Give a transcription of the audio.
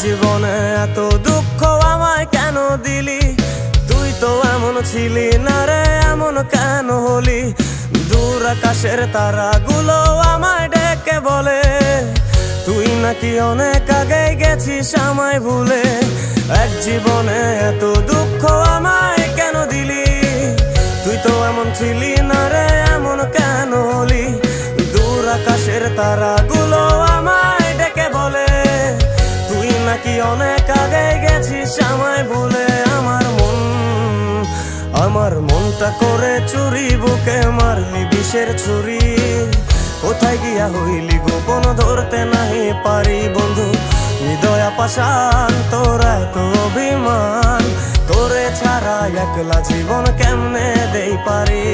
জীবনে এত দুঃখ আমায় কেন দিলি? তুই তো এমন ছিলি না রে, এমন কেন হলি? দূর আকাশের তারাগুলো আমায় ডেকে বলে তুই নাকি অনেক আগে গেছিস আমায় ভুলে। এক জীবনে এত দুঃখ আমায় কেন দিলি? তুই তো এমন ছিলি না রে, এমন কেন হলি? দূর আকাশের তারাগুলো আমায় ডেকে বলে তুই নাকি অনেক আগে গেছিস আমায় ভুলে। আমার মনটা করে চুরি, বুকে মারলি বিষের ছুরি। কোথায় গিয়া হইলি গোপন ধরতে নাহি পারি বন্ধু। হৃদয় পাষাণ তোর এত অভিমান, তোরে ছাড়া একলা জীবন কেমনে দেই পারি?